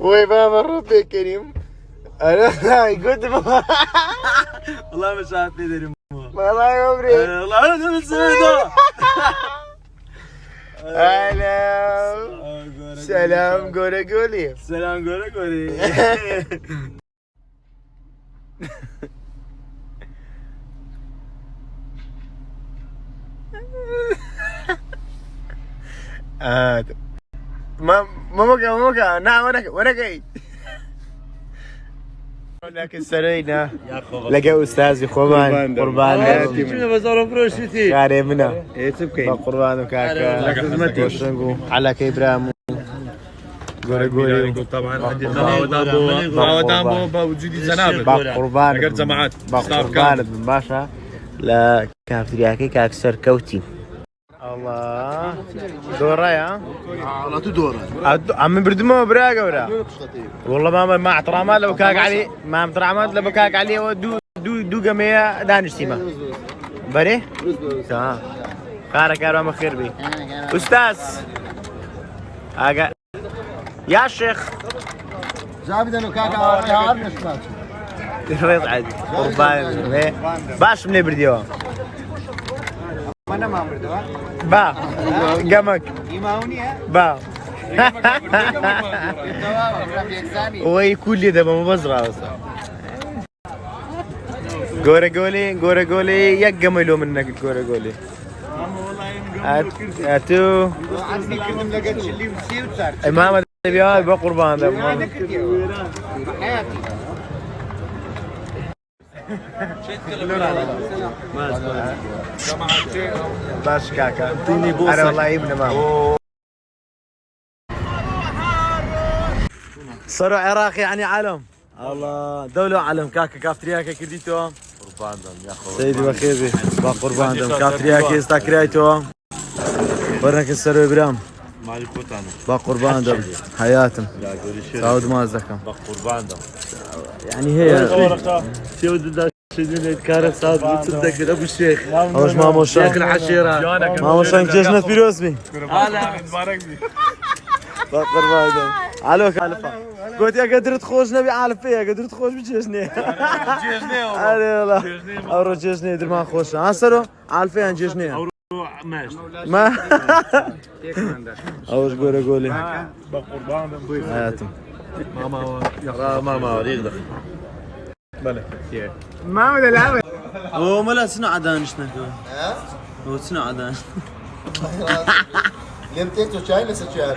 وي بابا ربي الكريم انا قلت والله مش عارف ادري والله يا عمري والله انا بالسويدة. هلا سلام قولي قولي سلام قولي ما نعم وانا جاي لكن سرينا لقى استاذي قربان شنو بزور بروشتي كريمنا تبكي قربان كاكا على كيبرام قولي طبعا معودان بوجود زنابل قربان اگر جماعات قربان بن باشا لا كافترياكي كاكسر كوتي الله دورة يا لا تدور عم بردمو براقة ورا والله ما احترامات لو كاك علي ما احترامات لو كاك علي دو قمية دانش سيما بري تمام كارا ما خير بي استاذ يا شيخ زابد انه كاكا عارف نسمع ريض عادي قربان باش من برديوه mana mau berdoa? با قمك با وي كل ده ما بزرع اصلا قولي يقملوا منك قولي اتو عندي كلمه لقيت اللي مسيو صار امام بيا بقربان ده باش كاكا اعطيني بوسه انا والله ابن ماما صاروا عراق يعني علم الله دولة علم كاكا كافترياكا كرديتو قربان دم يا اخو سيدي بخيبي قربان دم كافترياكا استاكريتو ورنك السرو ابراهيم مالي كوتانو قربان دم حياتم سعود مازكم قربان دم يعني هي شو بدك شديد كارت صاد بتصدق ابو الشيخ اوش مامو شيخ العشيرة مامو شان جيشنا فيروز بي هلا مبارك بي بقر بايدم علوك الفا قلت يا قدر تخوش نبي عالف فيها قدر تخوش بجيشني جيشني والله اورو جيشني در ما خوش عسرو عالفين جيشني ماشي ما اوش قولي بقربان ضيف حياتم ماما يقدر بله ما ولا لا هو ملا سنة عدانشنا هو سنة عدان لمتيتو شاي لسه شاي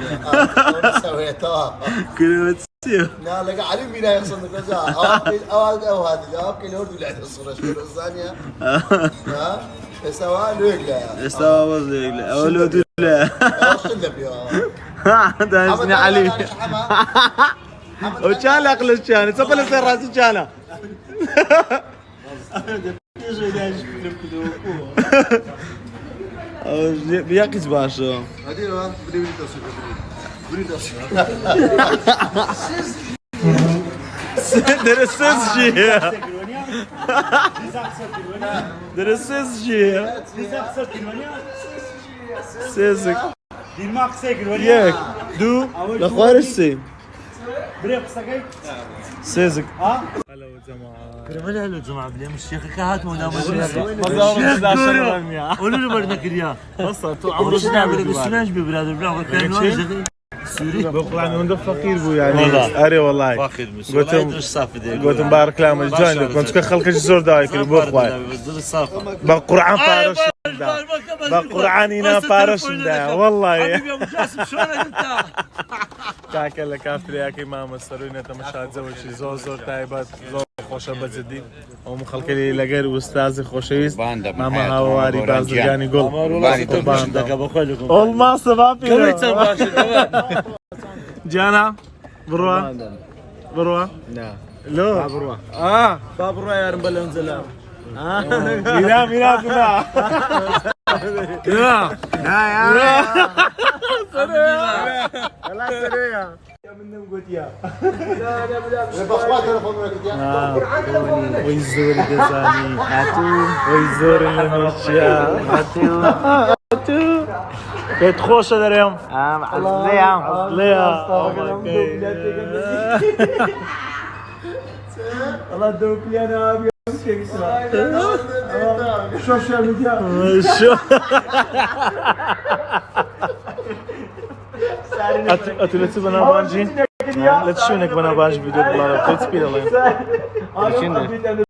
سويتها كل تسيو لا لقى علي مين يحصل نقزا او هذا اوكي لورد اللي عنده الصوره شنو الثانيه ها سوا لوجلا استوى وزيك اولو لا شنو يا هذا اسمي علي وشان اقل الشان سبل يصير راس الشانه بيقز باشا هذه بدي درسز شيء درسز شيء سيزك ياك دو لخوارسي سيزك هلا جماعة هلا جماعة بليم الشيخ كهات مونا قولوا له بدك اياه بس تو عمرو شنو ببلاد البلاد كان سوري بقول انا عنده فقير بو يعني اري والله فقير مش والله صافي ديك قلت مبارك لهم الجاي كنت خلك الزور دايك بوخوي بقرعان فارش بقرعان هنا فارش والله يا ابو جاسم شلونك انت كاكل كافرياكي ماما سروينا تمشات زوجي زور تايبات زور خوشه بزدي هم خلك لي لغير استاذ خوشويست ماما هاواري بازرگاني گل olmaz sabah جانا بروا لا لو بروا بابروا يا رب انزل مينا لا يا والله سريع منهم قلت يا ويزور الجزاني هاتو ويزور المشيا هاتو بيت خوشة دريم عزلية الله دوب لي انا ابي السوشيال ميديا شو اتلتي بنا بانجي لا تشونك بنا بانجي فيديو بلا تسبيل الله